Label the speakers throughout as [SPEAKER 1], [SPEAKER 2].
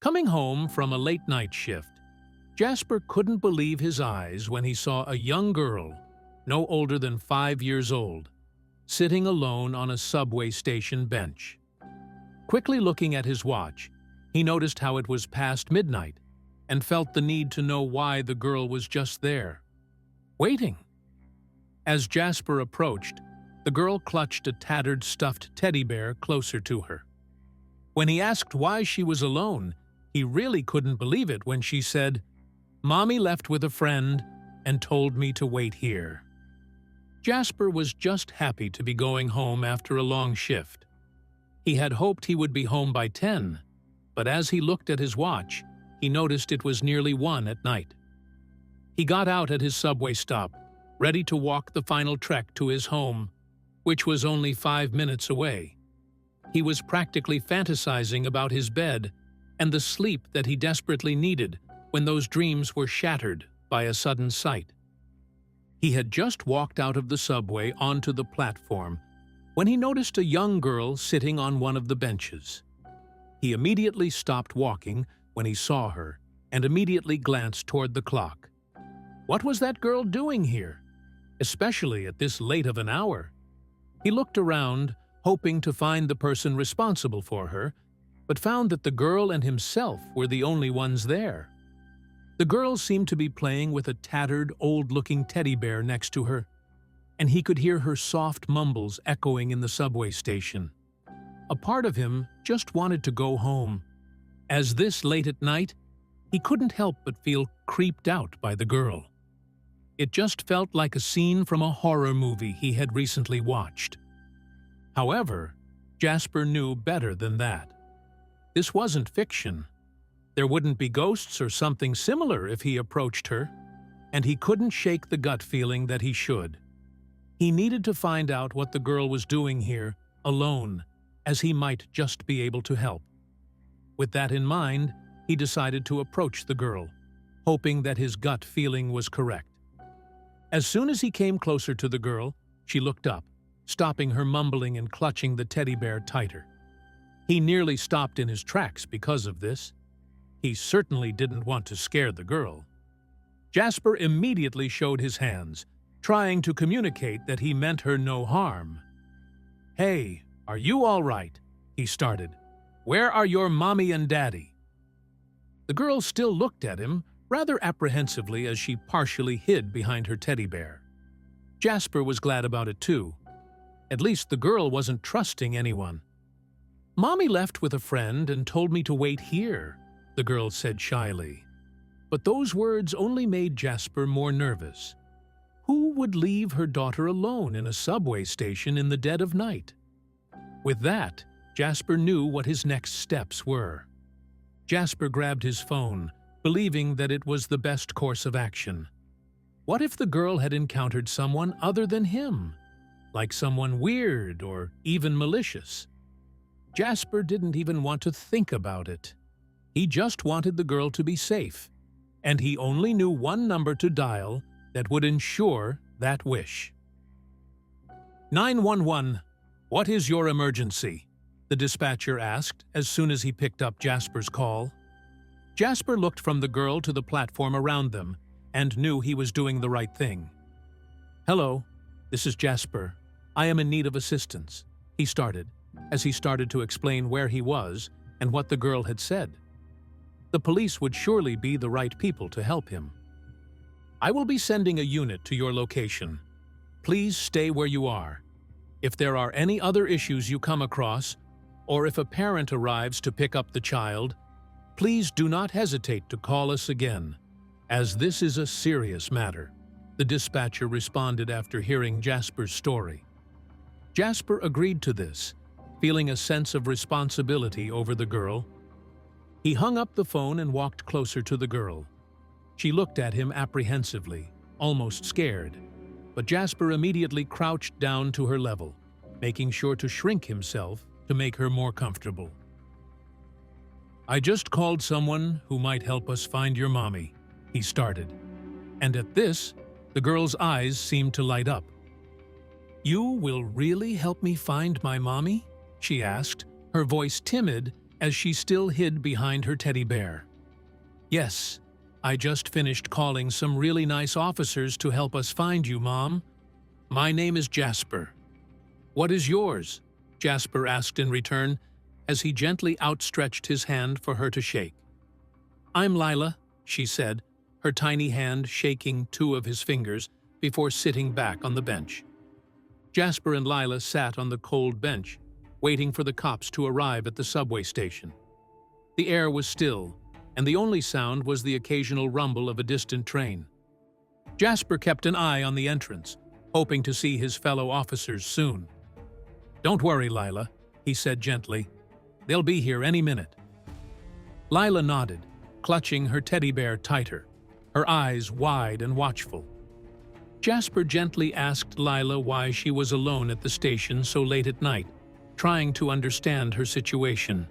[SPEAKER 1] Coming home from a late-night shift, Jasper couldn't believe his eyes when he saw a young girl, no older than 5 years old, sitting alone on a subway station bench. Quickly looking at his watch, he noticed how it was past midnight and felt the need to know why the girl was just there, waiting. As Jasper approached, the girl clutched a tattered stuffed teddy bear closer to her. When he asked why she was alone, he really couldn't believe it when she said, "Mommy left with a friend and told me to wait here." Jasper was just happy to be going home after a long shift. He had hoped he would be home by 10, but as he looked at his watch, he noticed it was nearly 1 at night. He got out at his subway stop, ready to walk the final trek to his home, which was only 5 minutes away. He was practically fantasizing about his bed and the sleep that he desperately needed when those dreams were shattered by a sudden sight. He had just walked out of the subway onto the platform when he noticed a young girl sitting on one of the benches. He immediately stopped walking when he saw her and immediately glanced toward the clock. What was that girl doing here, especially at this late of an hour? He looked around, hoping to find the person responsible for her, but found that the girl and himself were the only ones there. The girl seemed to be playing with a tattered, old-looking teddy bear next to her, and he could hear her soft mumbles echoing in the subway station. A part of him just wanted to go home. As this late at night, he couldn't help but feel creeped out by the girl. It just felt like a scene from a horror movie he had recently watched. However, Jasper knew better than that. This wasn't fiction. There wouldn't be ghosts or something similar if he approached her, and he couldn't shake the gut feeling that he should. He needed to find out what the girl was doing here, alone, as he might just be able to help. With that in mind, he decided to approach the girl, hoping that his gut feeling was correct. As soon as he came closer to the girl, she looked up, stopping her mumbling and clutching the teddy bear tighter. He nearly stopped in his tracks because of this. He certainly didn't want to scare the girl. Jasper immediately showed his hands, trying to communicate that he meant her no harm. "Hey, are you all right?" he started. "Where are your mommy and daddy?" The girl still looked at him, rather apprehensively as she partially hid behind her teddy bear. Jasper was glad about it too. At least the girl wasn't trusting anyone. "Mommy left with a friend and told me to wait here," the girl said shyly. But those words only made Jasper more nervous. Who would leave her daughter alone in a subway station in the dead of night? With that, Jasper knew what his next steps were. Jasper grabbed his phone, believing that it was the best course of action. What if the girl had encountered someone other than him? Like someone weird or even malicious? Jasper didn't even want to think about it. He just wanted the girl to be safe, and he only knew one number to dial that would ensure that wish. 911, what is your emergency? The dispatcher asked as soon as he picked up Jasper's call. Jasper looked from the girl to the platform around them and knew he was doing the right thing. "Hello, this is Jasper. I am in need of assistance," he started, as he started to explain where he was and what the girl had said. The police would surely be the right people to help him. "I will be sending a unit to your location. Please stay where you are. If there are any other issues you come across, or if a parent arrives to pick up the child, please do not hesitate to call us again, as this is a serious matter," the dispatcher responded after hearing Jasper's story. Jasper agreed to this, feeling a sense of responsibility over the girl. He hung up the phone and walked closer to the girl. She looked at him apprehensively, almost scared, but Jasper immediately crouched down to her level, making sure to shrink himself to make her more comfortable. "I just called someone who might help us find your mommy," he started, and at this, the girl's eyes seemed to light up. "You will really help me find my mommy?" she asked, her voice timid as she still hid behind her teddy bear. "Yes, I just finished calling some really nice officers to help us find you, Mom. My name is Jasper." "What is yours?" Jasper asked in return, as he gently outstretched his hand for her to shake. "I'm Lyla," she said, her tiny hand shaking 2 of his fingers before sitting back on the bench. Jasper and Lyla sat on the cold bench, waiting for the cops to arrive at the subway station. The air was still, and the only sound was the occasional rumble of a distant train. Jasper kept an eye on the entrance, hoping to see his fellow officers soon. "Don't worry, Lyla," he said gently. "They'll be here any minute." Lyla nodded, clutching her teddy bear tighter, her eyes wide and watchful. Jasper gently asked Lyla why she was alone at the station so late at night, trying to understand her situation.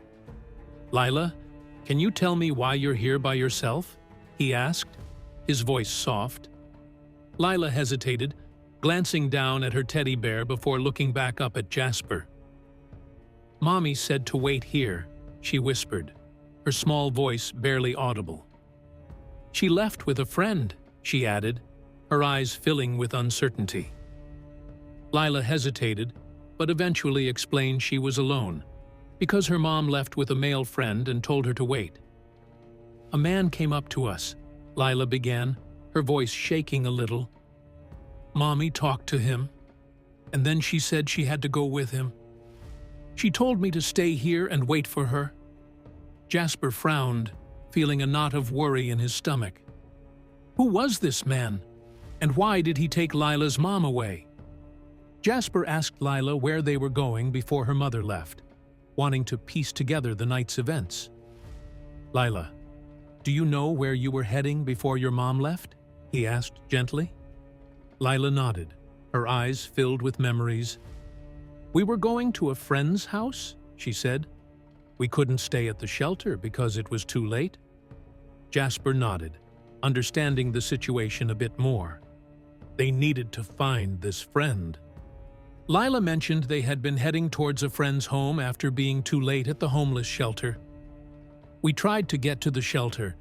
[SPEAKER 1] "Lyla, can you tell me why you're here by yourself?" he asked, his voice soft. Lyla hesitated, glancing down at her teddy bear before looking back up at Jasper. "Mommy said to wait here," she whispered, her small voice barely audible. "She left with a friend," she added, her eyes filling with uncertainty. Lyla hesitated, but eventually explained she was alone, because her mom left with a male friend and told her to wait. "A man came up to us," Lyla began, her voice shaking a little. "Mommy talked to him, and then she said she had to go with him. She told me to stay here and wait for her." Jasper frowned, feeling a knot of worry in his stomach. Who was this man? And why did he take Lyla's mom away? Jasper asked Lyla where they were going before her mother left, wanting to piece together the night's events. "Lyla, do you know where you were heading before your mom left?" he asked gently. Lyla nodded, her eyes filled with memories. "We were going to a friend's house," she said. "We couldn't stay at the shelter because it was too late." Jasper nodded, understanding the situation a bit more. They needed to find this friend. Lyla mentioned they had been heading towards a friend's home after being too late at the homeless shelter. "We tried to get to the shelter,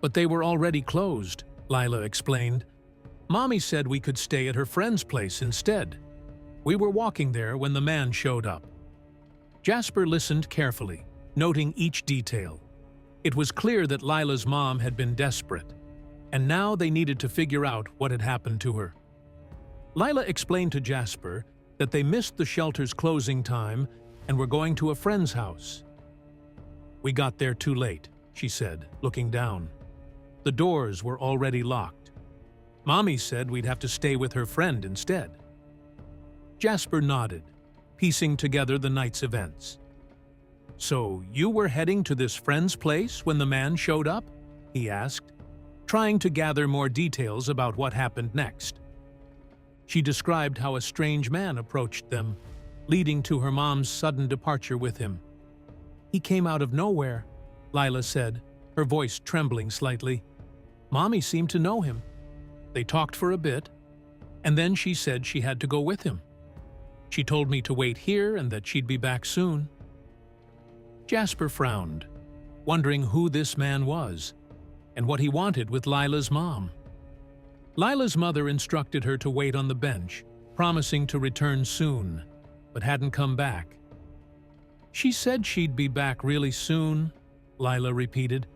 [SPEAKER 1] but they were already closed," Lyla explained. "Mommy said we could stay at her friend's place instead. We were walking there when the man showed up." Jasper listened carefully, noting each detail. It was clear that Lyla's mom had been desperate, and now they needed to figure out what had happened to her. Lyla explained to Jasper that they missed the shelter's closing time and were going to a friend's house. "We got there too late," she said, looking down. "The doors were already locked. Mommy said we'd have to stay with her friend instead." Jasper nodded, piecing together the night's events. "So you were heading to this friend's place when the man showed up?" he asked, trying to gather more details about what happened next. She described how a strange man approached them, leading to her mom's sudden departure with him. "He came out of nowhere," Lyla said, her voice trembling slightly. "Mommy seemed to know him. They talked for a bit, and then she said she had to go with him. She told me to wait here and that she'd be back soon." Jasper frowned, wondering who this man was and what he wanted with Lyla's mom. Lyla's mother instructed her to wait on the bench, promising to return soon, but hadn't come back. "She said she'd be back really soon," Lyla repeated,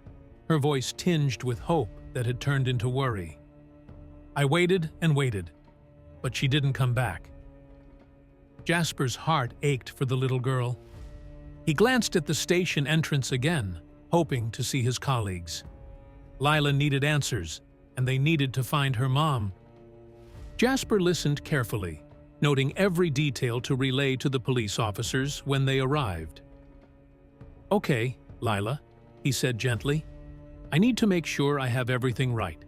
[SPEAKER 1] her voice tinged with hope that had turned into worry. "I waited and waited, but she didn't come back." Jasper's heart ached for the little girl. He glanced at the station entrance again, hoping to see his colleagues. Lyla needed answers, and they needed to find her mom. Jasper listened carefully, noting every detail to relay to the police officers when they arrived. "Okay, Lyla," he said gently. "I need to make sure I have everything right.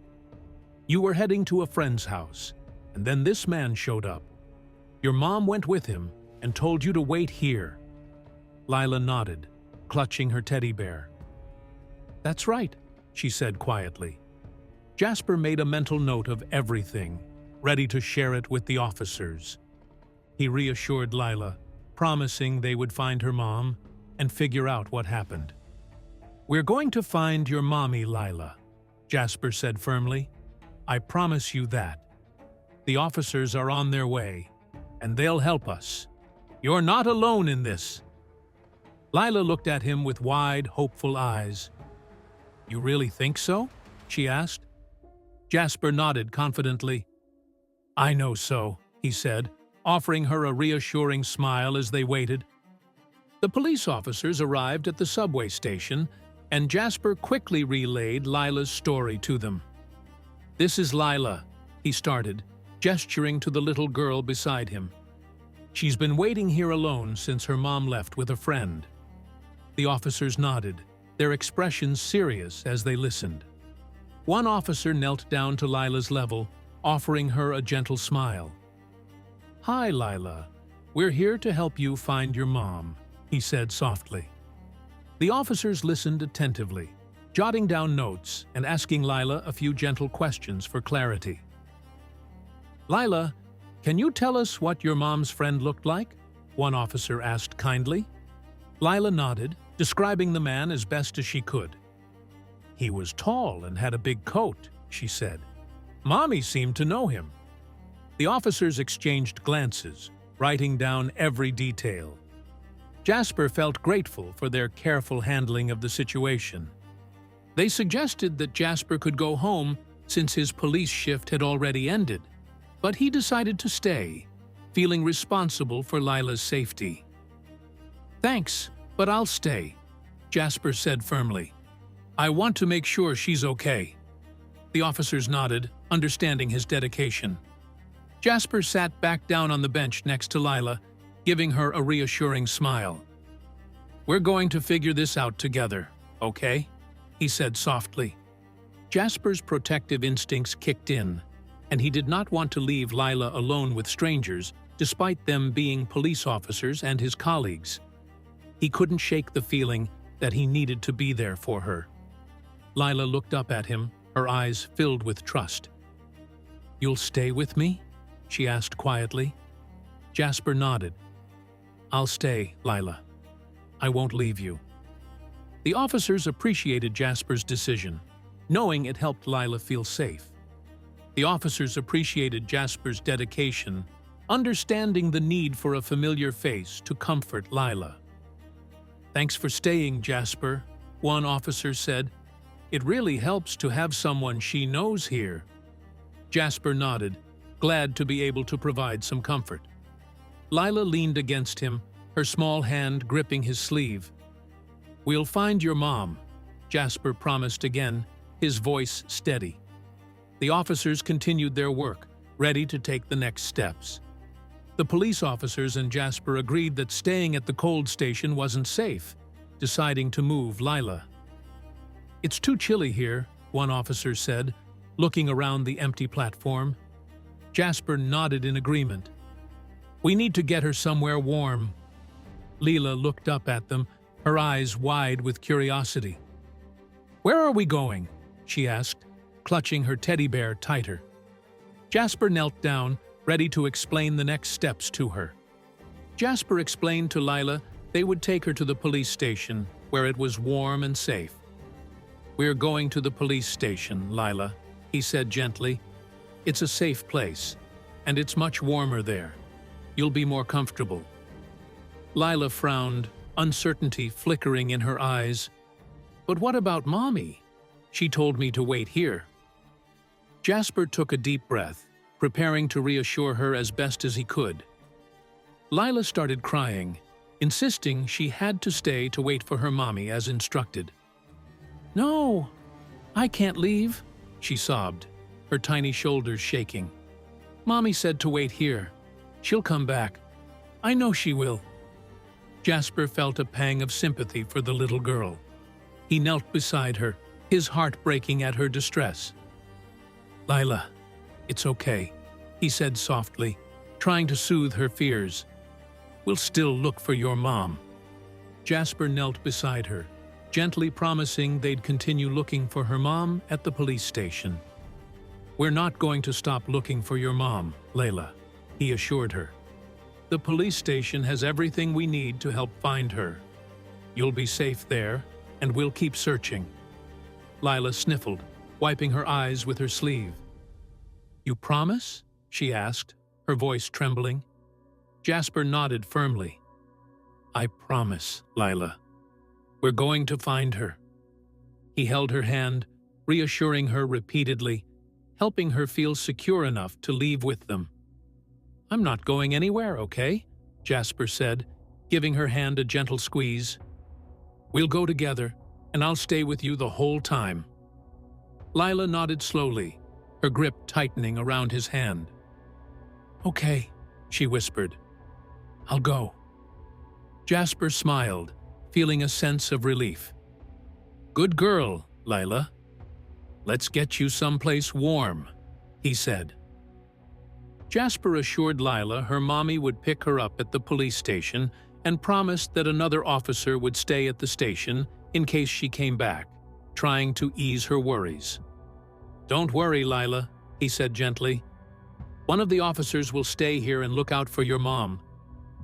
[SPEAKER 1] You were heading to a friend's house, and then this man showed up. Your mom went with him and told you to wait here." Lyla nodded, clutching her teddy bear. "That's right," she said quietly. Jasper made a mental note of everything, ready to share it with the officers. He reassured Lyla, promising they would find her mom, and figure out what happened. "We're going to find your mommy, Lyla," Jasper said firmly. "I promise you that. The officers are on their way, and they'll help us. You're not alone in this." Lyla looked at him with wide, hopeful eyes. "You really think so?" she asked. Jasper nodded confidently. "I know so," he said, offering her a reassuring smile as they waited. The police officers arrived at the subway station, and Jasper quickly relayed Lyla's story to them. "This is Lyla," he started, gesturing to the little girl beside him. "She's been waiting here alone since her mom left with a friend." The officers nodded, their expressions serious as they listened. One officer knelt down to Lyla's level, offering her a gentle smile. "Hi, Lyla. We're here to help you find your mom," he said softly. The officers listened attentively, jotting down notes and asking Lyla a few gentle questions for clarity. "Lyla, can you tell us what your mom's friend looked like?" one officer asked kindly. Lyla nodded, describing the man as best as she could. "He was tall and had a big coat," she said. "Mommy seemed to know him." The officers exchanged glances, writing down every detail. Jasper felt grateful for their careful handling of the situation. They suggested that Jasper could go home since his police shift had already ended, but he decided to stay, feeling responsible for Lyla's safety. "Thanks, but I'll stay," Jasper said firmly. "I want to make sure she's okay." The officers nodded, understanding his dedication. Jasper sat back down on the bench next to Lyla, giving her a reassuring smile. "We're going to figure this out together, okay?" he said softly. Jasper's protective instincts kicked in, and he did not want to leave Lyla alone with strangers, despite them being police officers and his colleagues. He couldn't shake the feeling that he needed to be there for her. Lyla looked up at him, her eyes filled with trust. "You'll stay with me?" she asked quietly. Jasper nodded. "I'll stay, Lyla. I won't leave you." The officers appreciated Jasper's decision, knowing it helped Lyla feel safe. The officers appreciated Jasper's dedication, understanding the need for a familiar face to comfort Lyla. "Thanks for staying, Jasper," one officer said. "It really helps to have someone she knows here." Jasper nodded, glad to be able to provide some comfort. Lyla leaned against him, her small hand gripping his sleeve. "We'll find your mom," Jasper promised again, his voice steady. The officers continued their work, ready to take the next steps. The police officers and Jasper agreed that staying at the cold station wasn't safe, deciding to move Lyla. "It's too chilly here," one officer said, looking around the empty platform. Jasper nodded in agreement. "We need to get her somewhere warm." Lyla looked up at them, her eyes wide with curiosity. "Where are we going?" she asked, clutching her teddy bear tighter. Jasper knelt down, ready to explain the next steps to her. Jasper explained to Lyla they would take her to the police station, where it was warm and safe. "We're going to the police station, Lyla," he said gently. "It's a safe place, and it's much warmer there. You'll be more comfortable." Lyla frowned, uncertainty flickering in her eyes. "But what about Mommy? She told me to wait here." Jasper took a deep breath, preparing to reassure her as best as he could. Lyla started crying, insisting she had to stay to wait for her mommy as instructed. "No, I can't leave," she sobbed, her tiny shoulders shaking. "Mommy said to wait here. She'll come back. I know she will." Jasper felt a pang of sympathy for the little girl. He knelt beside her, his heart breaking at her distress. "Lyla, it's okay," he said softly, trying to soothe her fears. "We'll still look for your mom." Jasper knelt beside her, gently promising they'd continue looking for her mom at the police station. "We're not going to stop looking for your mom, Lyla," he assured her. "The police station has everything we need to help find her." You'll be safe there, and we'll keep searching." Lyla sniffled, wiping her eyes with her sleeve. "You promise?" she asked, her voice trembling. Jasper nodded firmly. "I promise, Lyla. We're going to find her." He held her hand, reassuring her repeatedly, helping her feel secure enough to leave with them. "I'm not going anywhere, okay?" Jasper said, giving her hand a gentle squeeze. "We'll go together, and I'll stay with you the whole time." Lyla nodded slowly, her grip tightening around his hand. "Okay," she whispered. "I'll go." Jasper smiled, feeling a sense of relief. "Good girl, Lyla. Let's get you someplace warm," he said. Jasper assured Lyla her mommy would pick her up at the police station and promised that another officer would stay at the station in case she came back, trying to ease her worries. "Don't worry, Lyla," he said gently. "One of the officers will stay here and look out for your mom.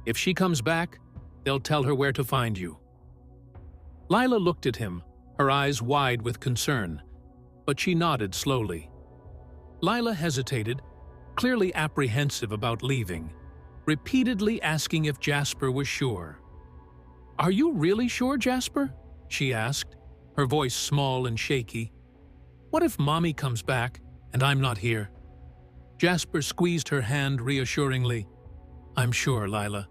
[SPEAKER 1] If she comes back, they'll tell her where to find you." Lyla looked at him, her eyes wide with concern, but she nodded slowly. Lyla hesitated, clearly apprehensive about leaving, repeatedly asking if Jasper was sure. "Are you really sure, Jasper?" she asked, her voice small and shaky. "What if Mommy comes back and I'm not here?" Jasper squeezed her hand reassuringly. "I'm sure, Lyla.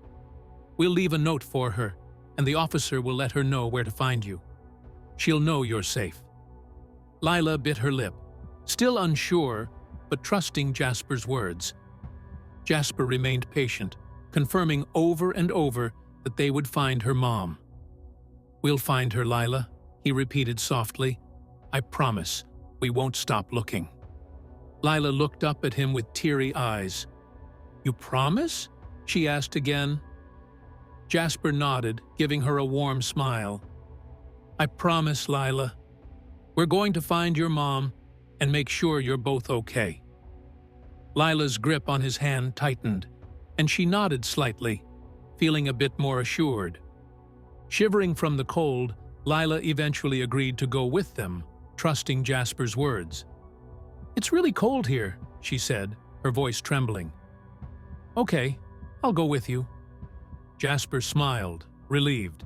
[SPEAKER 1] We'll leave a note for her, and the officer will let her know where to find you. She'll know you're safe." Lyla bit her lip, still unsure, but trusting Jasper's words. Jasper remained patient, confirming over and over that they would find her mom. "We'll find her, Lyla," he repeated softly. "I promise we won't stop looking." Lyla looked up at him with teary eyes. "You promise?" she asked again. Jasper nodded, giving her a warm smile. "I promise, Lyla. We're going to find your mom and make sure you're both okay." Lyla's grip on his hand tightened, and she nodded slightly, feeling a bit more assured. Shivering from the cold, Lyla eventually agreed to go with them, trusting Jasper's words. "It's really cold here," she said, her voice trembling. "Okay, I'll go with you." Jasper smiled, relieved.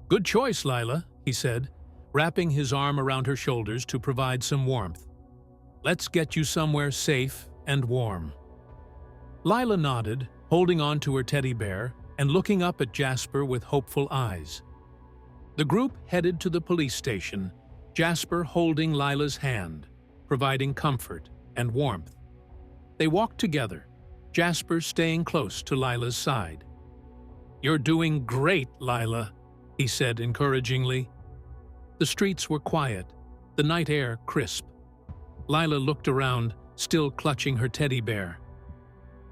[SPEAKER 1] "Good choice, Lyla," he said, wrapping his arm around her shoulders to provide some warmth. "Let's get you somewhere safe and warm." Lyla nodded, holding on to her teddy bear and looking up at Jasper with hopeful eyes. The group headed to the police station, Jasper holding Lyla's hand, providing comfort and warmth. They walked together, Jasper staying close to Lyla's side. "You're doing great, Lyla," he said encouragingly. The streets were quiet, the night air crisp. Lyla looked around, still clutching her teddy bear.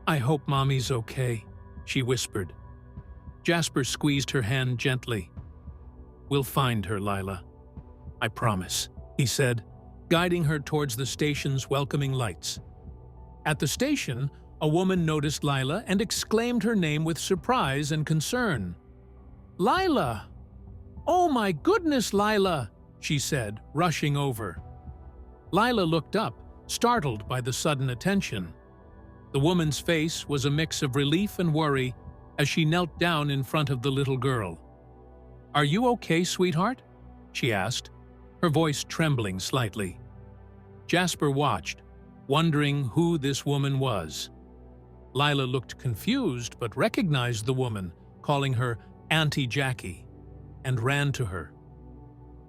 [SPEAKER 1] "I hope Mommy's okay," she whispered. Jasper squeezed her hand gently. "We'll find her, Lyla. I promise," he said, guiding her towards the station's welcoming lights. At the station, a woman noticed Lyla and exclaimed her name with surprise and concern. "Lyla! Oh my goodness, Lyla!" she said, rushing over. Lyla looked up, startled by the sudden attention. The woman's face was a mix of relief and worry as she knelt down in front of the little girl. "Are you okay, sweetheart?" she asked, her voice trembling slightly. Jasper watched, wondering who this woman was. Lyla looked confused but recognized the woman, calling her Auntie Jackie, and ran to her.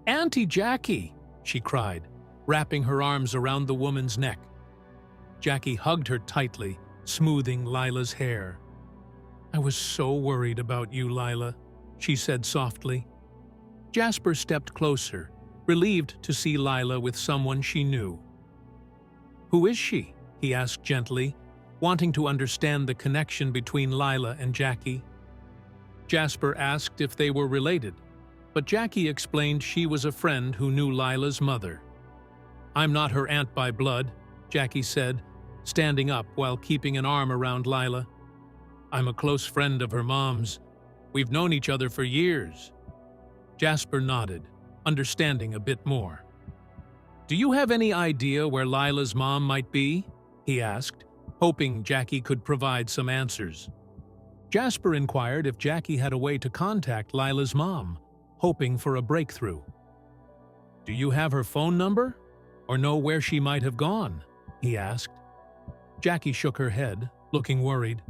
[SPEAKER 1] "Auntie Jackie!" she cried, wrapping her arms around the woman's neck. Jackie hugged her tightly, smoothing Lyla's hair. "I was so worried about you, Lyla," she said softly. Jasper stepped closer, relieved to see Lyla with someone she knew. "Who is she?" he asked gently, wanting to understand the connection between Lyla and Jackie. Jasper asked if they were related, but Jackie explained she was a friend who knew Lyla's mother. "I'm not her aunt by blood," Jackie said, standing up while keeping an arm around Lyla. "I'm a close friend of her mom's. We've known each other for years." Jasper nodded, understanding a bit more. "Do you have any idea where Lyla's mom might be?" he asked, hoping Jackie could provide some answers. Jasper inquired if Jackie had a way to contact Lyla's mom, hoping for a breakthrough. "Do you have her phone number? Or know where she might have gone?" he asked. Jackie shook her head, looking worried.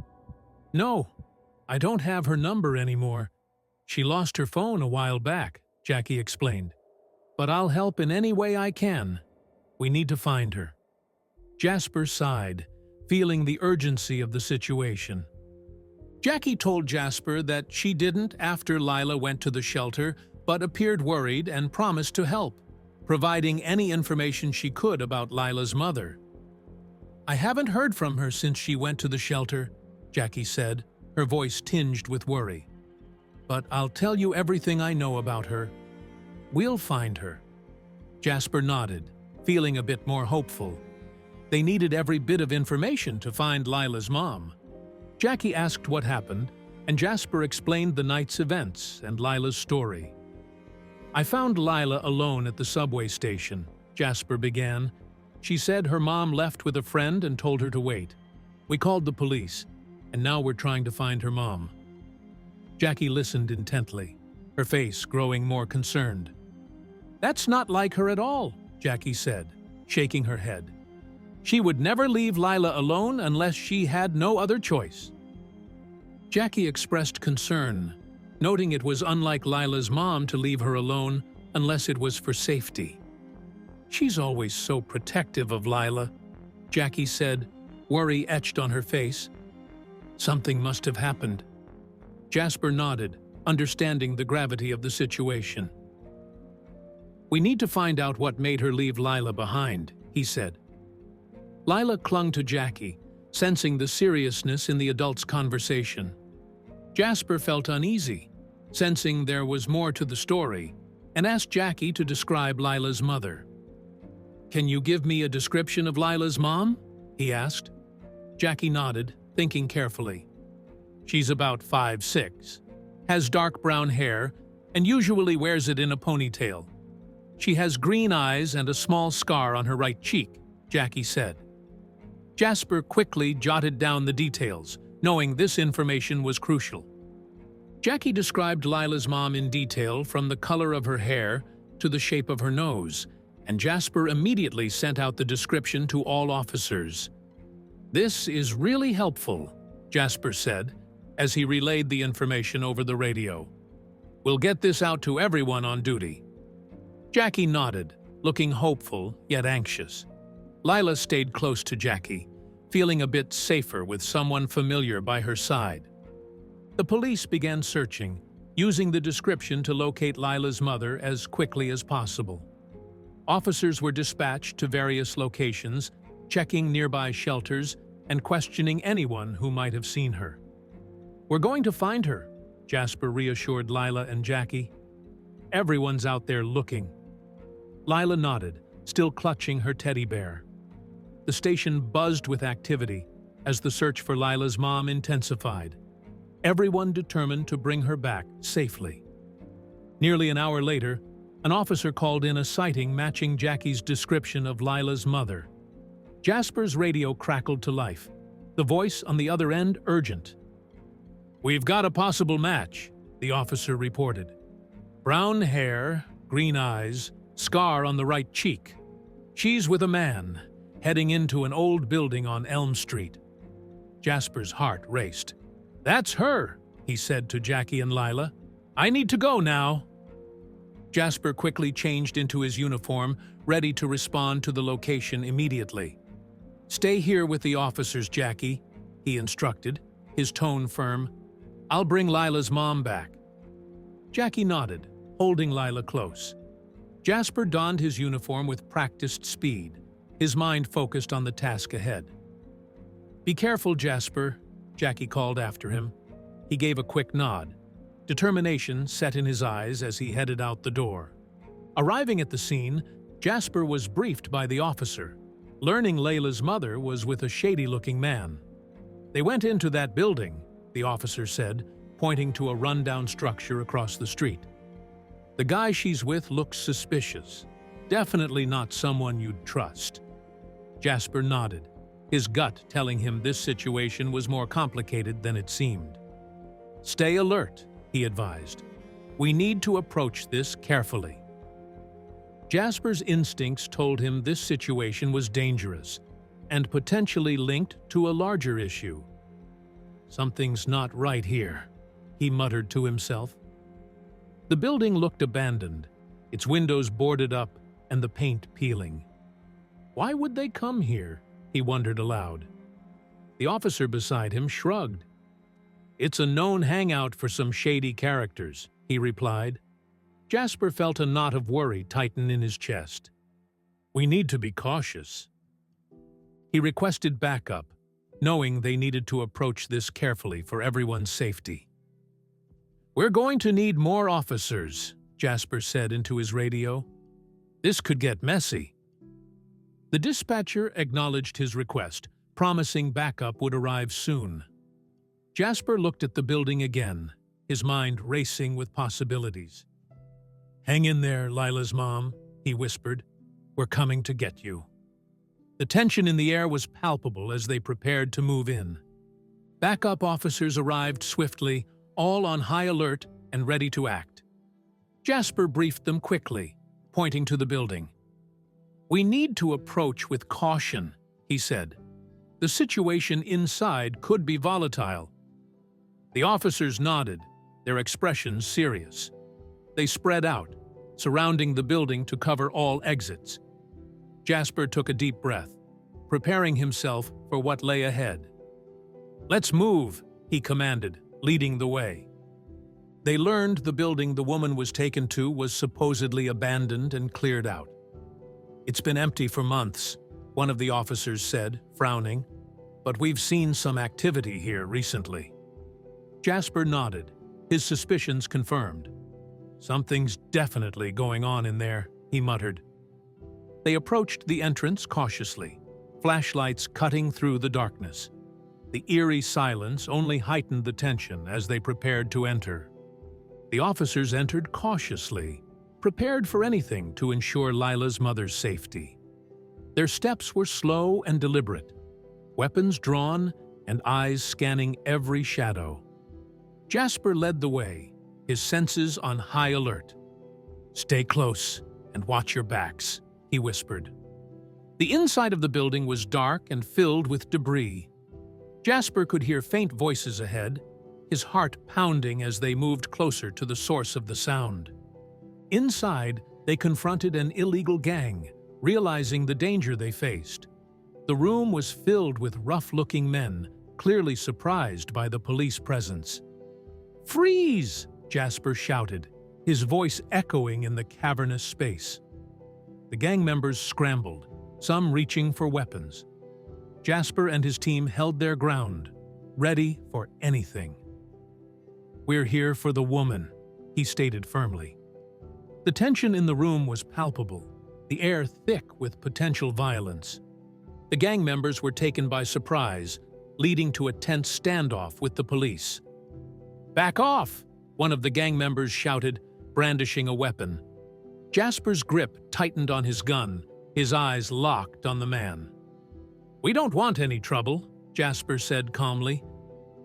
[SPEAKER 1] "No, I don't have her number anymore. She lost her phone a while back," Jackie explained. "But I'll help in any way I can. We need to find her." Jasper sighed, feeling the urgency of the situation. Jackie told Jasper that she didn't after Lyla went to the shelter, but appeared worried and promised to help, providing any information she could about Lyla's mother. "I haven't heard from her since she went to the shelter," Jackie said, her voice tinged with worry. "But I'll tell you everything I know about her. We'll find her." Jasper nodded, feeling a bit more hopeful. They needed every bit of information to find Lyla's mom. Jackie asked what happened, and Jasper explained the night's events and Lyla's story. "I found Lyla alone at the subway station," Jasper began. "She said her mom left with a friend and told her to wait. We called the police, and now we're trying to find her mom." Jackie listened intently, her face growing more concerned. "That's not like her at all," Jackie said, shaking her head. "She would never leave Lyla alone unless she had no other choice." Jackie expressed concern, noting it was unlike Lyla's mom to leave her alone unless it was for safety. "She's always so protective of Lyla," Jackie said, worry etched on her face. "Something must have happened." Jasper nodded, understanding the gravity of the situation. "We need to find out what made her leave Lyla behind," he said. Lyla clung to Jackie, sensing the seriousness in the adult's conversation. Jasper felt uneasy, sensing there was more to the story, and asked Jackie to describe Lyla's mother. "Can you give me a description of Lyla's mom?" he asked. Jackie nodded, thinking carefully. "She's about 5'6", has dark brown hair, and usually wears it in a ponytail. She has green eyes and a small scar on her right cheek," Jackie said. Jasper quickly jotted down the details, knowing this information was crucial. Jackie described Lyla's mom in detail, from the color of her hair to the shape of her nose, and Jasper immediately sent out the description to all officers. "This is really helpful," Jasper said, as he relayed the information over the radio. "We'll get this out to everyone on duty." Jackie nodded, looking hopeful yet anxious. Lyla stayed close to Jackie, feeling a bit safer with someone familiar by her side. The police began searching, using the description to locate Lyla's mother as quickly as possible. Officers were dispatched to various locations, checking nearby shelters and questioning anyone who might have seen her. "We're going to find her," Jasper reassured Lyla and Jackie. "Everyone's out there looking." Lyla nodded, still clutching her teddy bear. The station buzzed with activity as the search for Lyla's mom intensified, everyone determined to bring her back safely. Nearly an hour later, an officer called in a sighting matching Jackie's description of Lyla's mother. Jasper's radio crackled to life, the voice on the other end urgent. "We've got a possible match," the officer reported. "Brown hair, green eyes, scar on the right cheek. She's with a man, heading into an old building on Elm Street." Jasper's heart raced. "That's her," he said to Jackie and Lyla. "I need to go now." Jasper quickly changed into his uniform, ready to respond to the location immediately. "Stay here with the officers, Jackie," he instructed, his tone firm. "I'll bring Lyla's mom back." Jackie nodded, holding Lyla close. Jasper donned his uniform with practiced speed, his mind focused on the task ahead. "Be careful, Jasper," Jackie called after him. He gave a quick nod, determination set in his eyes as he headed out the door. Arriving at the scene, Jasper was briefed by the officer, learning Layla's mother was with a shady-looking man. "They went into that building," the officer said, pointing to a rundown structure across the street. The guy she's with looks suspicious. Definitely not someone you'd trust. Jasper nodded, his gut telling him this situation was more complicated than it seemed. Stay alert, he advised. We need to approach this carefully. Jasper's instincts told him this situation was dangerous and potentially linked to a larger issue. Something's not right here, he muttered to himself. The building looked abandoned, its windows boarded up and the paint peeling. Why would they come here? He wondered aloud. The officer beside him shrugged. It's a known hangout for some shady characters, he replied. Jasper felt a knot of worry tighten in his chest. We need to be cautious. He requested backup, knowing they needed to approach this carefully for everyone's safety. We're going to need more officers, Jasper said into his radio. This could get messy. The dispatcher acknowledged his request, promising backup would arrive soon. Jasper looked at the building again, his mind racing with possibilities. Hang in there, Lyla's mom, he whispered. We're coming to get you. The tension in the air was palpable as they prepared to move in. Backup officers arrived swiftly, all on high alert and ready to act. Jasper briefed them quickly, pointing to the building. We need to approach with caution, he said. The situation inside could be volatile. The officers nodded, their expressions serious. They spread out, surrounding the building to cover all exits. Jasper took a deep breath, preparing himself for what lay ahead. Let's move, he commanded, leading the way. They learned the building the woman was taken to was supposedly abandoned and cleared out. It's been empty for months, one of the officers said, frowning, but we've seen some activity here recently. Jasper nodded, his suspicions confirmed. Something's definitely going on in there, he muttered. They approached the entrance cautiously, flashlights cutting through the darkness. The eerie silence only heightened the tension as they prepared to enter. The officers entered cautiously, prepared for anything to ensure Lyla's mother's safety. Their steps were slow and deliberate, weapons drawn and eyes scanning every shadow. Jasper led the way, his senses on high alert. Stay close and watch your backs, he whispered. The inside of the building was dark and filled with debris. Jasper could hear faint voices ahead, his heart pounding as they moved closer to the source of the sound. Inside, they confronted an illegal gang, realizing the danger they faced. The room was filled with rough-looking men, clearly surprised by the police presence. Freeze! Jasper shouted, his voice echoing in the cavernous space. The gang members scrambled, some reaching for weapons. Jasper and his team held their ground, ready for anything. We're here for the woman, he stated firmly. The tension in the room was palpable, the air thick with potential violence. The gang members were taken by surprise, leading to a tense standoff with the police. Back off! One of the gang members shouted, brandishing a weapon. Jasper's grip tightened on his gun, his eyes locked on the man. We don't want any trouble, Jasper said calmly.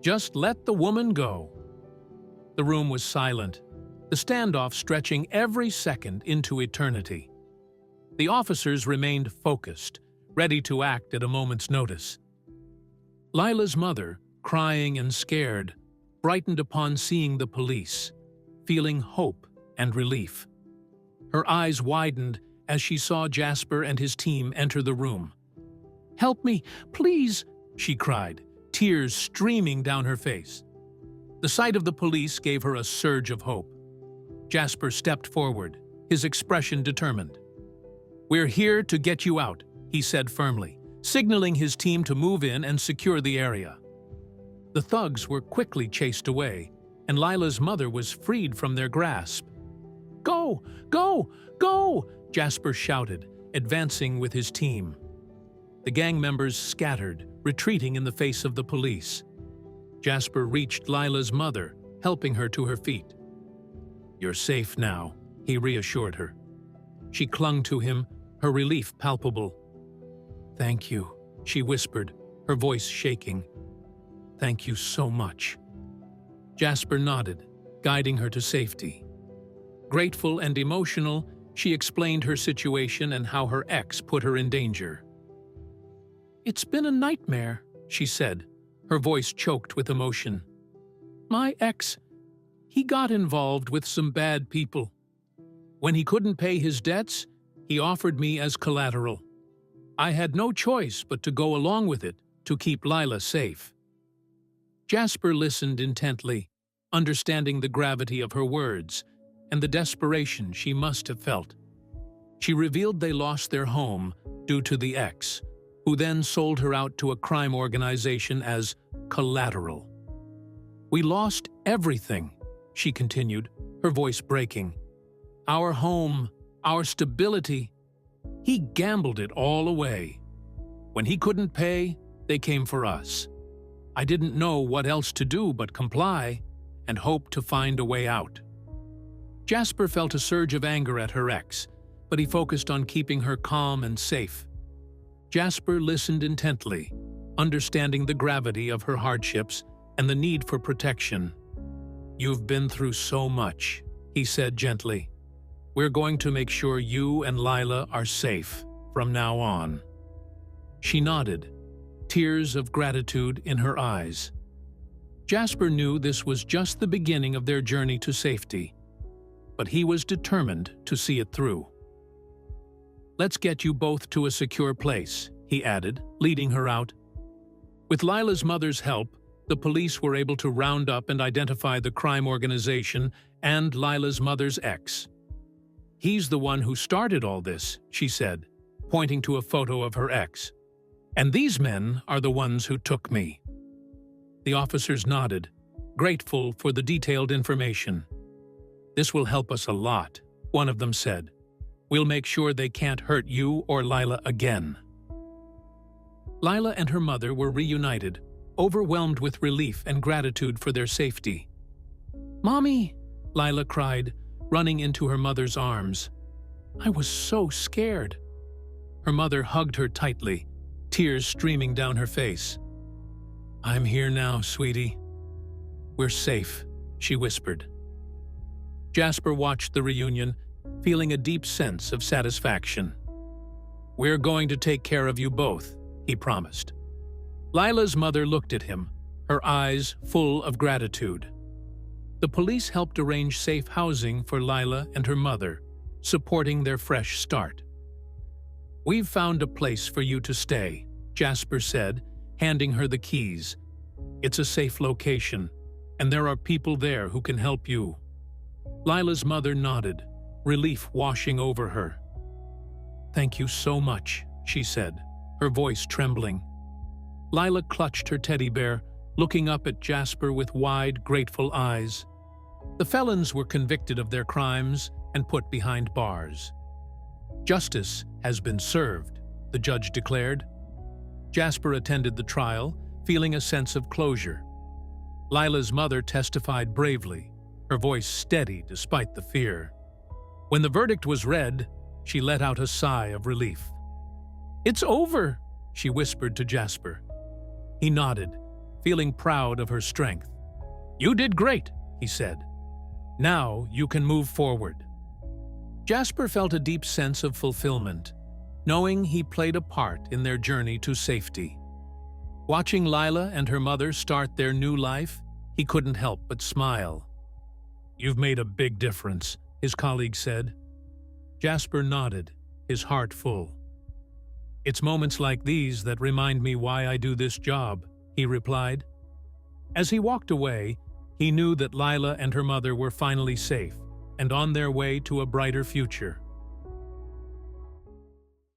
[SPEAKER 1] Just let the woman go. The room was silent, the standoff stretching every second into eternity. The officers remained focused, ready to act at a moment's notice. Lyla's mother, crying and scared, brightened upon seeing the police, feeling hope and relief. Her eyes widened as she saw Jasper and his team enter the room. Help me, please, she cried, tears streaming down her face. The sight of the police gave her a surge of hope. Jasper stepped forward, his expression determined. We're here to get you out, he said firmly, signaling his team to move in and secure the area. The thugs were quickly chased away, and Lyla's mother was freed from their grasp. Go! Go! Go! Jasper shouted, advancing with his team. The gang members scattered, retreating in the face of the police. Jasper reached Lyla's mother, helping her to her feet. You're safe now, he reassured her. She clung to him, her relief palpable. "Thank you," she whispered, her voice shaking. "Thank you so much." Jasper nodded, guiding her to safety. Grateful and emotional, she explained her situation and how her ex put her in danger. "It's been a nightmare," she said, her voice choked with emotion. "My ex, he got involved with some bad people. When he couldn't pay his debts, he offered me as collateral. I had no choice but to go along with it to keep Lyla safe." Jasper listened intently, understanding the gravity of her words and the desperation she must have felt. She revealed they lost their home due to the ex, who then sold her out to a crime organization as collateral. "We lost everything," she continued, her voice breaking. "Our home, our stability. He gambled it all away. When he couldn't pay, they came for us. I didn't know what else to do but comply and hope to find a way out." Jasper felt a surge of anger at her ex, but he focused on keeping her calm and safe. Jasper listened intently, understanding the gravity of her hardships and the need for protection. "You've been through so much," he said gently. "We're going to make sure you and Lyla are safe from now on." She nodded, tears of gratitude in her eyes. Jasper knew this was just the beginning of their journey to safety, but he was determined to see it through. "Let's get you both to a secure place," he added, leading her out. With Lyla's mother's help, the police were able to round up and identify the crime organization and Lyla's mother's ex. "He's the one who started all this," she said, pointing to a photo of her ex. "And these men are the ones who took me." The officers nodded, grateful for the detailed information. "This will help us a lot," one of them said. "We'll make sure they can't hurt you or Lyla again." Lyla and her mother were reunited, overwhelmed with relief and gratitude for their safety. "Mommy!" Lyla cried, running into her mother's arms. "I was so scared." Her mother hugged her tightly, tears streaming down her face. "I'm here now, sweetie. We're safe," she whispered. Jasper watched the reunion, feeling a deep sense of satisfaction. "We're going to take care of you both," he promised. Lyla's mother looked at him, her eyes full of gratitude. The police helped arrange safe housing for Lyla and her mother, supporting their fresh start. "We've found a place for you to stay," Jasper said, handing her the keys. "It's a safe location, and there are people there who can help you." Lyla's mother nodded, relief washing over her. "Thank you so much," she said, her voice trembling. Lyla clutched her teddy bear, looking up at Jasper with wide, grateful eyes. The felons were convicted of their crimes and put behind bars. "Justice has been served," the judge declared. Jasper attended the trial, feeling a sense of closure. Lyla's mother testified bravely, her voice steady despite the fear. When the verdict was read, she let out a sigh of relief. "It's over," she whispered to Jasper. He nodded, feeling proud of her strength. "You did great," he said. "Now you can move forward." Jasper felt a deep sense of fulfillment, knowing he played a part in their journey to safety. Watching Lyla and her mother start their new life, he couldn't help but smile. "You've made a big difference," his colleague said. Jasper nodded, his heart full. "It's moments like these that remind me why I do this job," he replied. As he walked away, he knew that Lyla and her mother were finally safe and on their way to a brighter future.